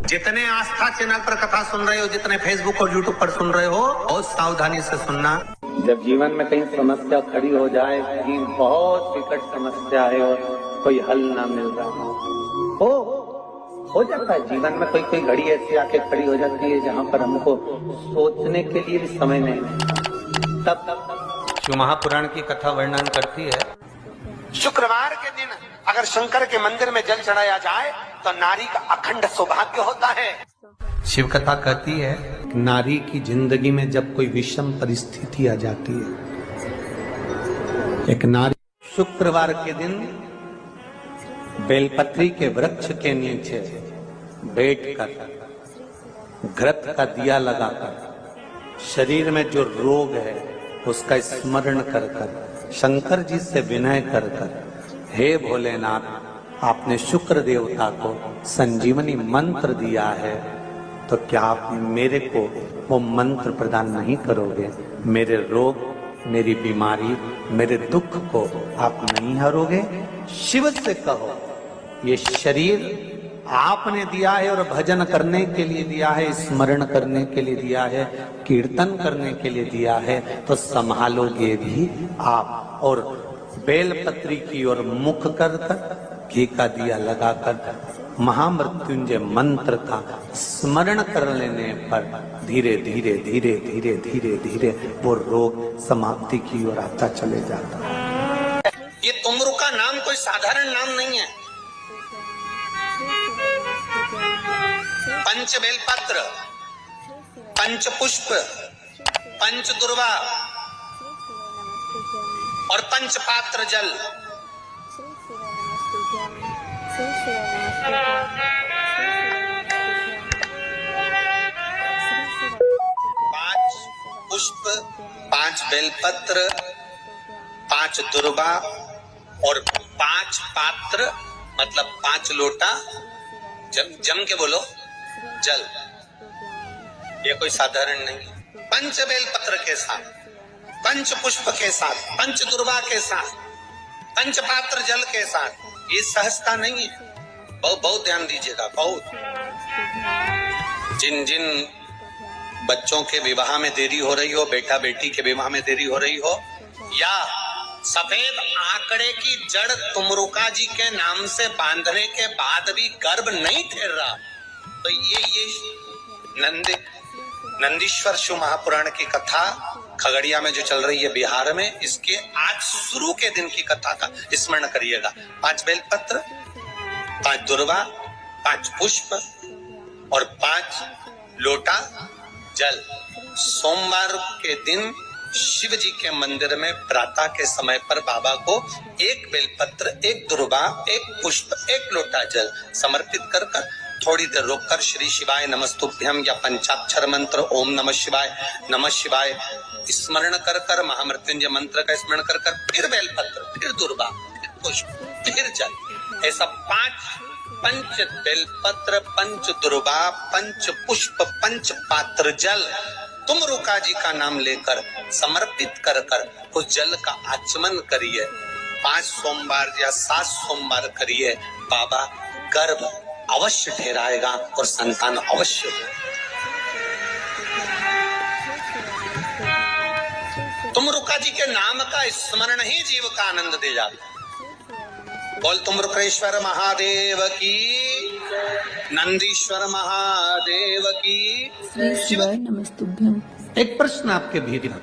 जितने आस्था चैनल पर कथा सुन रहे हो, जितने फेसबुक और यूट्यूब पर सुन रहे हो, बहुत सावधानी से सुनना। जब जीवन में कहीं समस्या खड़ी हो जाए, कहीं बहुत विकट समस्या है और कोई हल ना मिल रहा हो जाता है। जीवन में कोई घड़ी ऐसी आके खड़ी हो जाती है जहाँ पर हमको सोचने के लिए भी समय नहीं है। तब शिव महापुराण की कथा वर्णन करती है, शुक्रवार के दिन अगर शंकर के मंदिर में जल चढ़ाया जाए तो नारी का अखंड सौभाग्य होता है। शिव कथा कहती है कि नारी की जिंदगी में जब कोई विषम परिस्थिति आ जाती है, एक नारी शुक्रवार के दिन बेलपत्री के वृक्ष के नीचे बैठकर घृत का दिया लगाकर शरीर में जो रोग है उसका स्मरण कर कर शंकर जी से विनय कर कर, हे भोलेनाथ, आपने शुक्र देवता को संजीवनी मंत्र दिया है, तो क्या आप मेरे को वो मंत्र प्रदान नहीं करोगे? मेरे रोग, मेरी बीमारी, मेरे दुख को आप नहीं हरोगे? शिव से कहो, ये शरीर आपने दिया है और भजन करने के लिए दिया है, स्मरण करने के लिए दिया है, कीर्तन करने के लिए दिया है, तो संभालोगे भी आप। और बेलपत्री की ओर मुख कर कर घी का दिया लगाकर महामृत्युंजय मंत्र का स्मरण कर लेने पर धीरे धीरे धीरे धीरे धीरे धीरे वो रोग समाप्ति की ओर आता चले जाता है। ये तुमरू का नाम कोई साधारण नाम नहीं है। पंच बेलपत्र, पंच पुष्प, पंच दुर्वा और पंच पात्र जल, पांच पुष्प, पांच बेलपत्र, पांच दुर्वा और पांच पात्र, मतलब 5 लोटा जम के बोलो जल। ये कोई साधारण नहीं। पंच बेलपत्र के साथ, पंच पुष्प के साथ, पंच दुर्वा के साथ, पंच पात्र जल के साथ, ये सहजता नहीं है। बहुत ध्यान दीजिएगा। बहुत जिन बच्चों के विवाह में देरी हो रही हो, बेटा बेटी के विवाह में देरी हो रही हो, या सफेद आंकड़े की जड़ तुमरुका जी के नाम से बांधने के बाद भी गर्भ नहीं ठहर रहा, तो ये नंदीश्वर शिव महापुराण की कथा खगड़िया में जो चल रही है बिहार में, इसके आज शुरू के दिन की कथा का स्मरण करिएगा। 5 बेलपत्र, 5 दुर्वा, 5 पुष्प और 5 लोटा जल। सोमवार के दिन शिव जी के मंदिर में प्रातः के समय पर बाबा को 1 बेलपत्र, 1 दुर्वा, 1 पुष्प, 1 लोटा जल समर्पित कर थोड़ी देर रोककर श्री शिवाय नमस्तुभ्यम या पंचाक्षर मंत्र ओम नमः शिवाय स्मरण कर महामृत्युंजय मंत्र का स्मरण कर फिर बेलपत्र, फिर दुर्वा, फिर पुष्प, फिर जल, ऐसा 5 पंच बेलपत्र, पंच दुर्वा, पंच पुष्प, पंच पात्र जल तुमरुका जी का नाम लेकर समर्पित कर उस जल का आचमन करिए। 5 सोमवार या 7 सोमवार करिए, बाबा गर्भ अवश्य ठहराएगा और संतान अवश्य हो। तुमरुका जी के नाम का स्मरण ही जीव का आनंद दे जाता है। बोल तुमरुकेश्वर महादेव की, नंदीश्वर महादेव की। शिवाय नमस्तुभ्यम। एक प्रश्न आपके भीतर,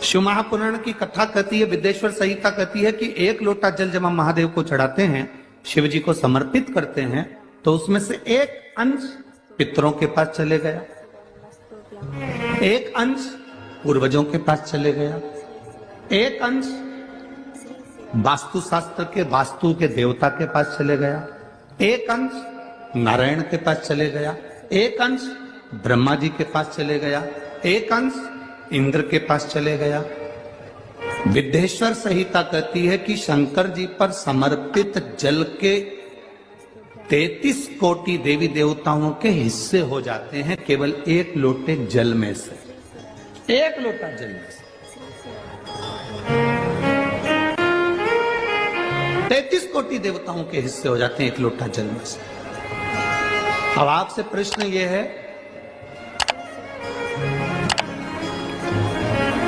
शिव महापुराण की कथा कहती है, विदेश्वर संहिता कहती है कि 1 लोटा जल जब हम महादेव को चढ़ाते हैं, शिव जी को समर्पित करते हैं, तो उसमें से 1 अंश पितरों के पास चले गया, 1 अंश पूर्वजों के पास चले गया, 1 अंश वास्तु शास्त्र के वास्तु के देवता के पास चले गया, 1 अंश नारायण के पास चले गया, 1 अंश ब्रह्मा जी के पास चले गया, 1 अंश इंद्र के पास चले गया। विदेश्वर संहिता कहती है कि शंकर जी पर समर्पित जल के 33 कोटि देवी देवताओं के हिस्से हो जाते हैं केवल 1 लोटे जल में से, 1 लोटा जल में से 33 कोटि देवताओं के हिस्से हो जाते हैं 1 लोटा जल में से। अब आपसे प्रश्न ये है,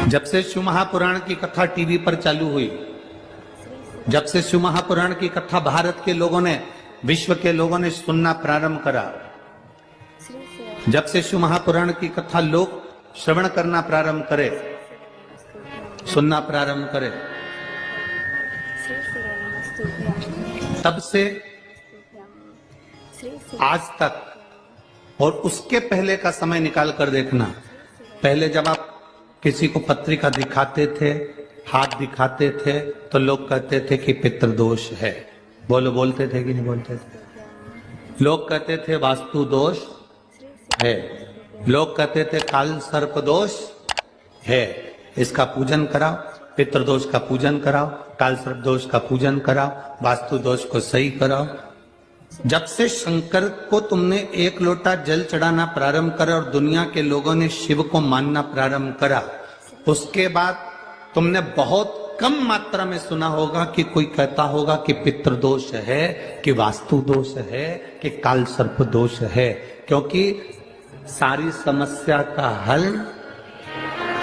जब से शिव महापुराण की कथा टीवी पर चालू हुई, जब से शिव महापुराण की कथा भारत के लोगों ने, विश्व के लोगों ने सुनना प्रारंभ करा, जब से शिव महापुराण की कथा लोग श्रवण करना प्रारंभ करे, सुनना प्रारंभ करे, तब से आज तक और उसके पहले का समय निकाल कर देखना। पहले जब आप किसी को पत्रिका दिखाते थे, हाथ दिखाते थे, तो लोग कहते थे कि पितृदोष है। बोलते थे कि नहीं बोलते थे? लोग कहते थे वास्तु दोष है, लोग कहते थे काल सर्प दोष है, इसका पूजन कराओ, पितृदोष का पूजन कराओ, काल सर्प दोष का पूजन कराओ, वास्तु दोष को सही कराओ। जब से शंकर को तुमने एक लोटा जल चढ़ाना प्रारंभ करा और दुनिया के लोगों ने शिव को मानना प्रारंभ करा, उसके बाद तुमने बहुत कम मात्रा में सुना होगा कि कोई कहता होगा कि पितृदोष है, कि वास्तु दोष है, कि काल सर्प दोष है। क्योंकि सारी समस्या का हल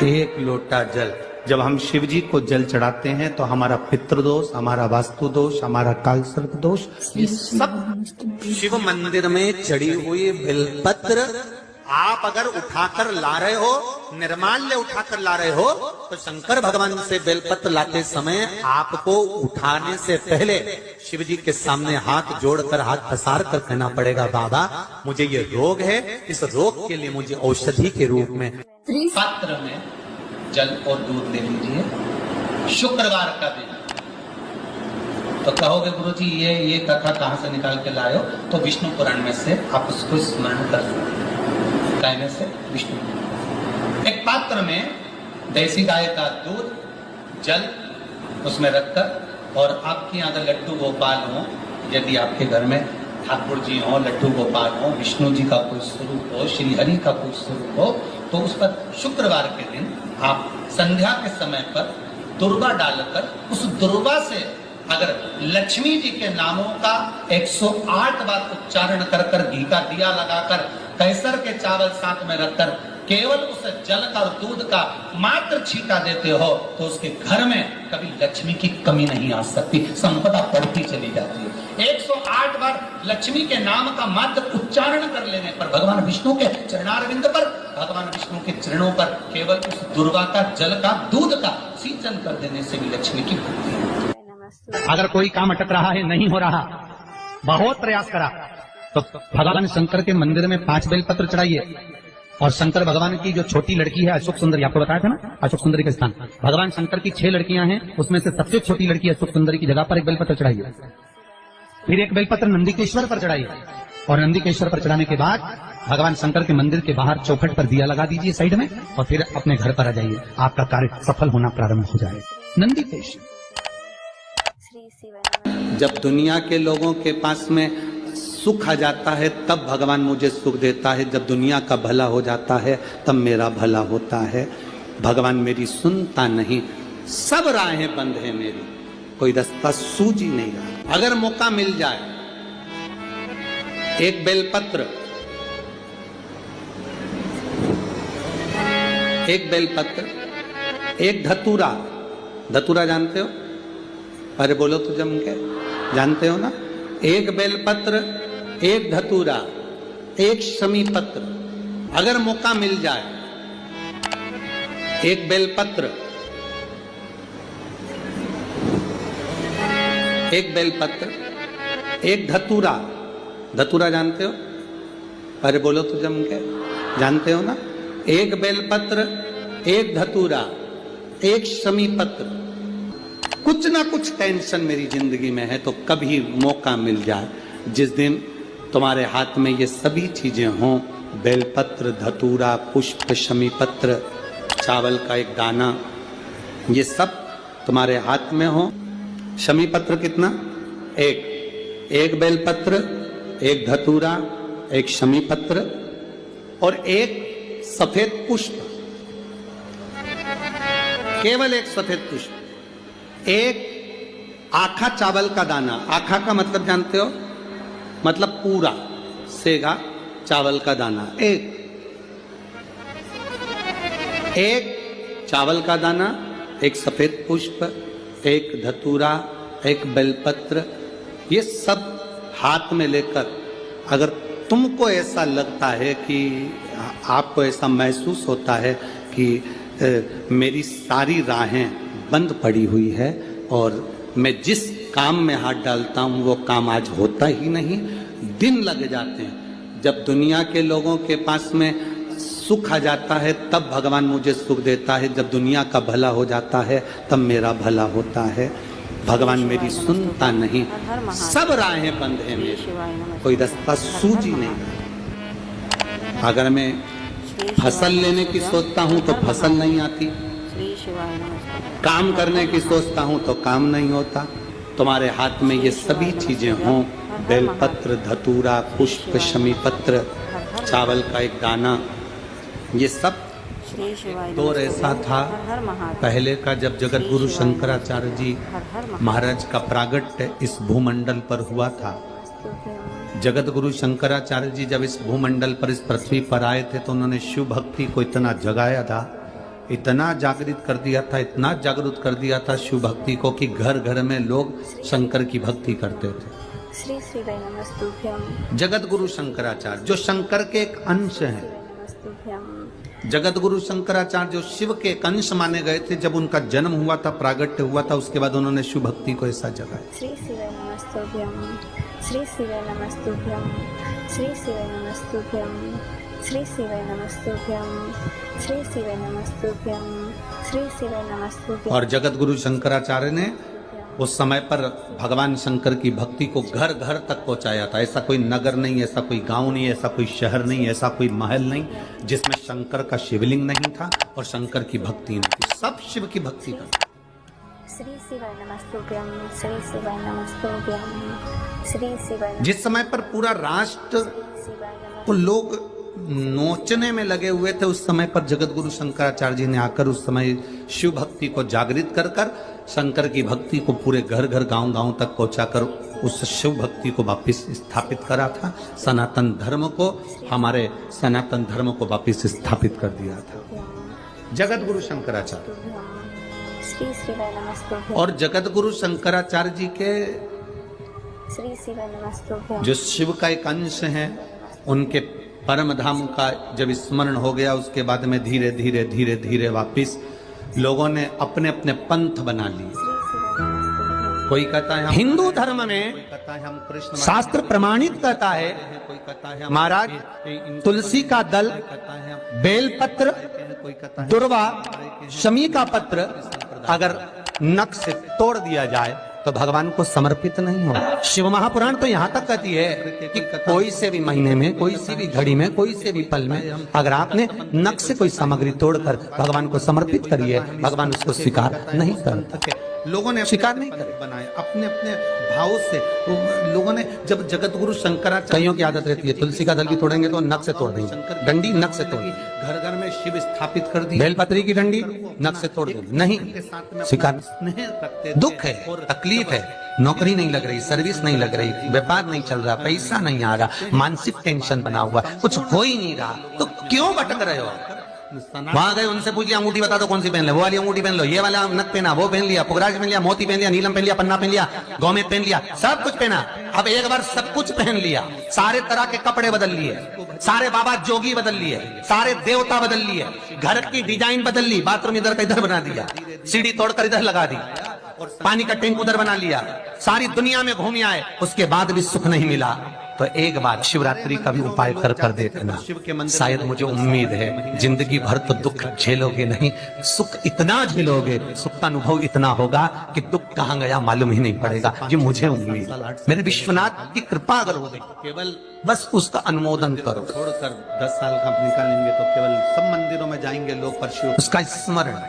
एक लोटा जल। जब हम शिव जी को जल चढ़ाते हैं तो हमारा पितृदोष, हमारा वास्तु दोष, हमारा काल सर्प दोष, ये सब शिव मंदिर में चढ़ी हुई बेलपत्र आप अगर उठाकर ला रहे हो, निर्माल्य उठाकर ला रहे हो, तो शंकर भगवान से बेलपत्र लाते समय आपको उठाने से पहले शिव जी के सामने हाथ जोड़कर, हाथ पसार कर कहना पड़ेगा, बाबा मुझे ये रोग है, इस रोग के लिए मुझे औषधि के रूप में पात्र में जल और दूध ले लीजिए। शुक्रवार का दिन तो कहोगे गुरुजी ये कथा कहां से निकाल के लाए हो? तो विष्णु पुराण में से आप उसको स्मरण कर सकते, कहने से विष्णु। एक पात्र में देसी गाय का दूध, जल उसमें रखकर, और आपके यहाँ अगर लड्डू गोपाल हो, यदि आपके घर में ठाकुर जी हो, लड्डू गोपाल हो, विष्णु जी का कोई स्वरूप हो, श्री हरि का कोई स्वरूप हो, तो उस पर शुक्रवार के दिन आप संध्या के समय पर दुर्वा डालकर, उस दुर्वा से अगर लक्ष्मी जी के नामों का 108 बार उच्चारण कर घी का दिया लगाकर, कैसर के चावल साथ में रखकर केवल उस जल का और दूध का मात्र छींटा देते हो, तो उसके घर में कभी लक्ष्मी की कमी नहीं आ सकती, संपदा बढ़ती चली जाती है। 108 बार लक्ष्मी के नाम का मात्र उच्चारण कर लेने पर, भगवान विष्णु के चरणारविंद पर, भगवान विष्णु के चरणों पर केवल उस दुर्वा का जल का दूध का सिंचन कर देने से भी लक्ष्मी की वृद्धि है। अगर कोई काम अटक रहा है, नहीं हो रहा, बहुत प्रयास करा, तो भगवान शंकर के मंदिर में 5 बेलपत्र चढ़ाइए। और शंकर भगवान की जो छोटी लड़की है अशोक सुंदरी, आपको बताया था ना अशोक सुंदरी का स्थान, भगवान शंकर की 6 लड़कियां हैं, उसमें से सबसे छोटी लड़की अशोक सुंदरी की जगह पर एक बेलपत्र चढ़ाइए। फिर एक बेलपत्र नंदीकेश्वर पर चढ़ाइए, और नंदीकेश्वर पर चढ़ाने के बाद भगवान शंकर के मंदिर के बाहर चौखट पर दिया लगा दीजिए साइड में, और फिर अपने घर पर आ जाइए, आपका कार्य सफल होना प्रारंभ हो जाए। नंदीकेश्वर। जब दुनिया के लोगों के पास में सुख आ जाता है तब भगवान मुझे सुख देता है, जब दुनिया का भला हो जाता है तब मेरा भला होता है। भगवान मेरी सुनता नहीं, सब राहें बंद है मेरी, कोई रास्ता सूझ ही नहीं रहा। अगर मौका मिल जाए, एक बेलपत्र, एक बेलपत्र, एक धतूरा, धतूरा जानते हो? अरे बोलो तो जम के, जानते हो ना? एक बेलपत्र, एक धतूरा, एक शमी पत्र, अगर मौका मिल जाए, एक बेलपत्र, एक बेलपत्र, एक धतूरा, धतूरा जानते हो? अरे बोलो तो जम के, जानते हो ना? एक बेलपत्र, एक धतूरा, एक शमी पत्र। कुछ ना कुछ टेंशन मेरी जिंदगी में है, तो कभी मौका मिल जाए, जिस दिन तुम्हारे हाथ में ये सभी चीजें हों, बेलपत्र, धतूरा, पुष्प, शमी पत्र, चावल का एक दाना, ये सब तुम्हारे हाथ में हो। शमी पत्र कितना? एक बेलपत्र, एक धतूरा, एक शमी पत्र और एक सफेद पुष्प, केवल एक सफेद पुष्प, एक आखा चावल का दाना। आखा का मतलब जानते हो? मतलब पूरा सेगा, चावल का दाना, एक चावल का दाना, एक सफेद पुष्प, एक धतूरा, एक बेलपत्र, ये सब हाथ में लेकर अगर तुमको ऐसा लगता है कि आपको ऐसा महसूस होता है कि मेरी सारी राहें बंद पड़ी हुई है और मैं जिस काम में हाथ डालता हूं वो काम आज होता ही नहीं, दिन लग जाते हैं। जब दुनिया के लोगों के पास में सुख आ जाता है तब भगवान मुझे सुख देता है, जब दुनिया का भला हो जाता है तब मेरा भला होता है। भगवान मेरी सुनता नहीं, सब राहें बंद हैं मेरी, कोई रास्ता सूझी नहीं। अगर मैं फसल लेने की सोचता हूं तो फसल नहीं आती, काम करने की सोचता हूं तो काम नहीं होता। तुम्हारे हाथ में ये सभी चीजें हों, बेलपत्र, धतूरा, पुष्प, शमी पत्र, चावल का एक दाना, ये सब दौर ऐसा था पहले का जब जगत गुरु शंकराचार्य जी महाराज का प्रागट्य इस भूमंडल पर हुआ था। जगत गुरु शंकराचार्य जी जब इस भूमंडल पर, इस पृथ्वी पर आए थे तो उन्होंने शिव भक्ति को इतना जगाया था, इतना जागृत कर दिया था, इतना जागरूक कर दिया था शिव भक्ति को कि घर घर में लोग शंकर की भक्ति करते थे। श्री श्री नमस्तुभ्यम। जगत गुरु शंकराचार्य जो शंकर के एक अंश हैं, जगत गुरु शंकराचार्य जो शिव के एक अंश माने गए थे, जब उनका जन्म हुआ था, प्रागट्य हुआ था, उसके बाद उन्होंने शिव भक्ति को ऐसा जगाया। श्री शिव नमस्तुभ्यम, श्री शिव नमस्तुभ्यम, श्री शिव नमस्तुभ्यम, श्री शिव नमस्तुभ्यम, श्री शिव नमस्तुभ्यम, श्री शिव नमस्तुभ्यम। और जगत गुरु शंकराचार्य ने उस समय पर भगवान शंकर की भक्ति को घर घर तक पहुंचाया था। ऐसा कोई नगर नहीं, ऐसा कोई गांव नहीं, ऐसा कोई शहर नहीं, ऐसा कोई महल नहीं जिसमें शंकर का शिवलिंग नहीं था और शंकर की भक्ति नहीं थी। सब शिव की भक्ति करते। श्री शिवाय नमस्तुभ्यम, श्री शिवाय नमस्तुभ्यम, श्री शिवाय। जिस समय पर पूरा राष्ट्र को लोग नोचने में लगे हुए थे, उस समय पर जगत गुरु शंकराचार्य जी ने आकर उस समय शिव भक्ति को जागृत कर कर शंकर की भक्ति को पूरे घर घर गांव गांव तक पहुंचाकर उस शिव भक्ति को वापिस स्थापित करा था। सनातन धर्म को, हमारे सनातन धर्म को वापिस स्थापित कर दिया था जगत गुरु शंकराचार्य। श्री शिवाय नमस्तुभ्यम। और जगत गुरु शंकराचार्य जी के श्री शिवाय नमस्तुभ्यम जो शिव का एक अंश है, उनके परम धाम का जब स्मरण हो गया, उसके बाद में धीरे धीरे धीरे धीरे वापिस लोगों ने अपने अपने पंथ बना लिए। कोई कहता है हिंदू धर्म में, कोई कहता है हम कृष्ण, शास्त्र प्रमाणित कहता है, कोई कहता है महाराज तुलसी का दल, बेलपत्र, दुर्वा, शमी का पत्र अगर नख से तोड़ दिया जाए तो भगवान को समर्पित नहीं हो। शिव महापुराण तो यहाँ तक कहती है कि कोई से भी महीने में, कोई सी भी घड़ी में, कोई से भी पल में अगर आपने नख से कोई सामग्री तोड़कर भगवान को समर्पित करी है, भगवान उसको स्वीकार नहीं करते। लोगों ने स्वीकार नहीं बनाए अपने अपने भाव से। लोगों ने जब जगत गुरु शंकराचार्य, कईयों की आदत रहती है तुलसी का दल भी तोड़ेंगे तो नख से तोड़ देंगे, डंडी नख से तोड़, घर घर में शिव स्थापित कर दी, बेलपत्री की डंडी नख से तोड़ देंगे, नहीं स्वीकार। दुख है, तकलीफ है, नौकरी नहीं लग रही, सर्विस नहीं लग रही, व्यापार नहीं चल रहा, पैसा नहीं आ रहा, मानसिक टेंशन बना हुआ, कुछ हो ही नहीं रहा, तो क्यों भटक रहे हो? वहां गए, उनसे पूछ लिया अंगूठी बता दो कौन सी पहन ले, वो वाली अंगूठी पहन लो, ये वाला नथ पहना, वो पहन लिया, पुगराज पहन लिया, मोती पहन लिया, नीलम पहन लिया, पन्ना पहन लिया, गौमेद पहन लिया, सब कुछ पहना। अब एक बार सब कुछ पहन लिया, सारे तरह के कपड़े बदल लिए, सारे बाबा जोगी बदल लिए, सारे देवता बदल लिए, घर की डिजाइन बदल ली, बाथरूम इधर का इधर बना दिया, सीढ़ी तोड़कर इधर लगा दी, पानी का टैंक उधर बना लिया, सारी दुनिया में घूम आए, उसके बाद भी सुख नहीं मिला। तो एक बार शिवरात्रि का भी उपाय कर कर देखना, शायद मुझे उम्मीद है जिंदगी भर तो दुख झेलोगे नहीं, सुख इतना झेलोगे, सुख का अनुभव इतना होगा कि दुख कहाँ गया मालूम ही नहीं पड़ेगा। ये मुझे उम्मीद, मेरे विश्वनाथ की कृपा अगर हो गई, केवल बस उसका अनुमोदन करो। छोड़कर 10 साल का निकालेंगे तो केवल सब मंदिरों में जाएंगे लोग, पर उसका स्मरण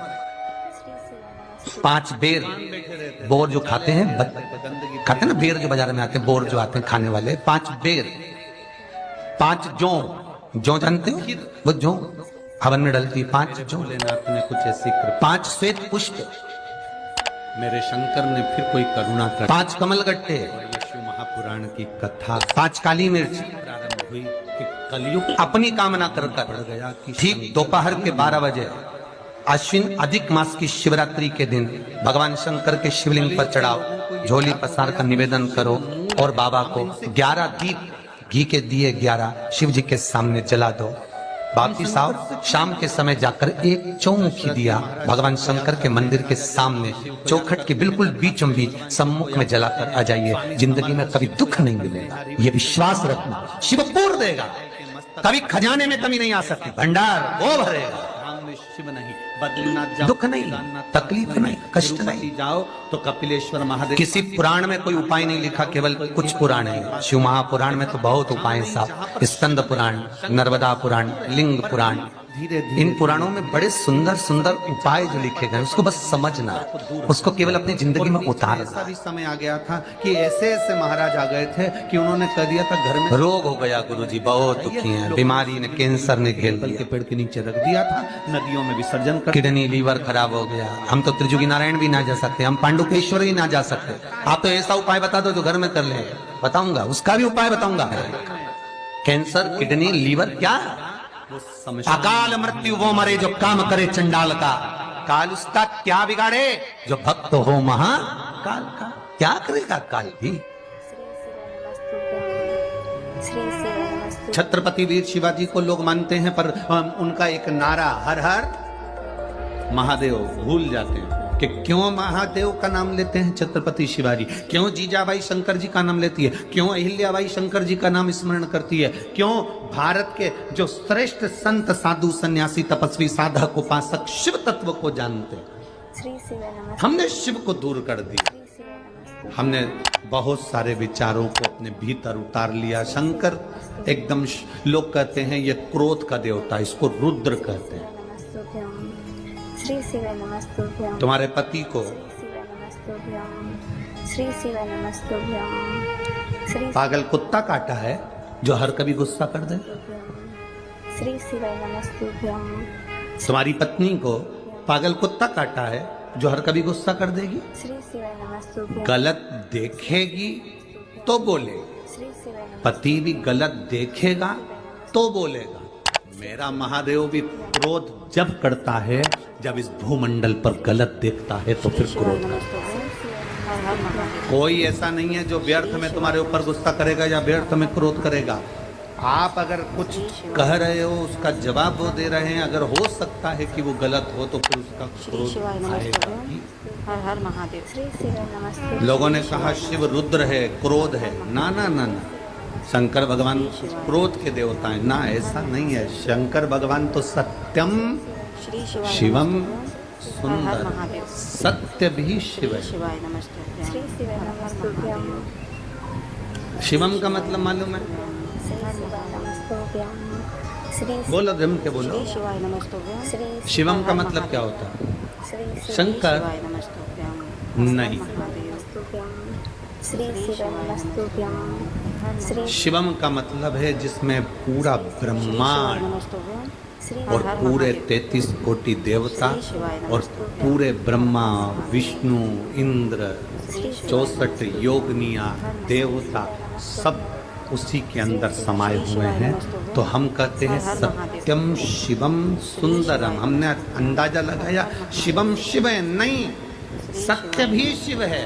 5 बेर, बोर जो खाते हैं, खाते हैं ना बेर जो बाजार में आते हैं, बोर जो आते हैं खाने वाले, 5 बेर, 5 जौ जानते हो, वो जौ हवन में डलती, 5 जौ लेना। आपने कुछ ऐसी 5 श्वेत पुष्प, मेरे शंकर ने फिर कोई करुणा कर, 5 कमल गट्टे, शिव महापुराण की कथा, 5 काली मिर्च प्रारंभ हुई। कि कलयुग अपनी कामना कर बढ़ गया कि ठीक दोपहर के 12 बजे अश्विन अधिक मास की शिवरात्रि के दिन भगवान शंकर के शिवलिंग पर चढ़ाओ, झोली पसार कर निवेदन करो और बाबा को 11 दीप घी के दिए 11 शिव जी के सामने जला दो। वापिस आओ, शाम के समय जाकर एक चौमुखी दिया भगवान शंकर के मंदिर के सामने चौखट के बिल्कुल बीचों बीच सम्मुख में जलाकर आ जाइए। जिंदगी में कभी दुख नहीं मिलेगा, ये विश्वास रखना। शिव पूर्ण देगा, कभी खजाने में कमी नहीं आ सकती, भंडार वो भरेगा। धाम में शिव नहीं, बद्रीनाथ जाओ, दुख नहीं, केदारनाथ तकलीफ जाओ, नहीं, कष्ट तिरुपति नहीं। जाओ तो कपिलेश्वर महादेव। किसी पुराण में कोई उपाय नहीं लिखा, केवल कुछ पुराण है। शिव महापुराण में तो बहुत उपाय हैं साहब, स्कंद पुराण, नर्मदा पुराण, लिंग पुराण, धीरे धीरे इन पुराणों में बड़े सुंदर सुंदर उपाय जो लिखे गए, उसको बस समझना, उसको केवल अपनी जिंदगी में ऐसा उतारना। भी समय आ गया था कि ऐसे ऐसे महाराज आ गए थे कि उन्होंने कह दिया था घर में रोग हो गया गुरुजी, बहुत दुखी हैं, बीमारी ने, कैंसर ने घेर पीपल के लिया, पेड़ के नीचे रख दिया था, नदियों में विसर्जन कर। किडनी लीवर खराब हो गया। हम तो त्रिजुगी नारायण भी ना जा सकते, हम पांडुकेश्वर भी ना जा सकते। आप तो ऐसा उपाय बता दो जो घर में कर ले, बताऊंगा, उसका भी उपाय बताऊंगा। कैंसर, किडनी, लीवर, क्या वो समस्या अकाल मृत्यु वो मरे जो काम करे चंडाल का, काल उसका क्या बिगाड़े जो भक्त हो महाकाल का। क्या करेगा काल भी। श्री शिव नमस्तुभ्यं। छत्रपति वीर शिवाजी को लोग मानते हैं, पर उनका एक नारा हर हर महादेव भूल जाते हैं कि क्यों महादेव का नाम लेते हैं छत्रपति शिवाजी, क्यों जीजाबाई शंकर जी का नाम लेती है, क्यों अहिल्याबाई शंकर जी का नाम स्मरण करती है, क्यों भारत के जो श्रेष्ठ संत साधु सन्यासी तपस्वी साधक उपासक शिव तत्व को जानते हैं। श्री शिव नमस्तुभ्यं। हमने शिव को दूर कर दिया, श्री शिव नमस्तुभ्यं। हमने बहुत सारे विचारों को अपने भीतर उतार लिया। शंकर एकदम लोग कहते हैं ये क्रोध का देवता, इसको रुद्र कहते हैं। नमस्तुभ्यं। श्री शिव नमस्तुभ्यं। तुम्हारे पति को श्री शिव नमस्तुभ्यं। श्री शिव नमस्तुभ्यं। श्री पागल कुत्ता काटा है जो हर कभी गुस्सा कर दे। श्री शिव नमस्तुभ्यं। तुम्हारी पत्नी को पागल कुत्ता काटा है जो हर कभी गुस्सा कर देगी, श्री शिव नमस्तुभ्यं। गलत देखेगी तो बोलेगी। श्री शिव नमस्तुभ्यं। पति भी गलत देखेगा तो बोलेगा। मेरा महादेव भी क्रोध जब करता है जब इस भूमंडल पर गलत देखता है तो फिर क्रोध करता है। कोई ऐसा नहीं है जो व्यर्थ में तुम्हारे ऊपर गुस्सा करेगा या व्यर्थ में क्रोध करेगा। आप अगर कुछ कह रहे हो उसका जवाब वो दे रहे हैं, अगर हो सकता है कि वो गलत हो तो फिर उसका क्रोध आएगा ही। हर हर महादेव। श्री शिव नमस्तुभ्यं। लोगों ने कहा शिव रुद्र है, क्रोध है। ना ना ना ना, शंकर भगवान क्रोध के देवता हैं। ना, ऐसा नहीं है। शंकर भगवान तो सत्यम श्री शिवाय शिवम नमस्तुभ्यं। हर हर सुंदर, महादेव। सत्य भी शिव है। शिवाय नमस्तुभ्यं। श्री शिव नमस्तुभ्यं। शिवम का मतलब मालूम है? श्री शिव नमस्तुभ्यं। श्री बोलो, जम के बोलो। श्री शिवाय नमस्तुभ्यं। श्री शिवम का मतलब क्या होता है? श्री शिव शंकर शिवाय नमस्तुभ्यं। नहीं। नमस्तुभ्यं। श्री शिव नमस्तुभ्यं। श्री शिवम का मतलब है जिसमें पूरा ब्रह्मांड नमस्तुभ्यं। श्री और पूरे 33 कोटि देवता और पूरे ब्रह्मा विष्णु इंद्र 64 योगनिया देवता सब उसी के अंदर समाये हुए हैं। तो हम कहते हैं सत्यम शिवम सुंदरम। हमने अंदाजा लगाया शिवम शिव है, नहीं, सत्य भी शिव है।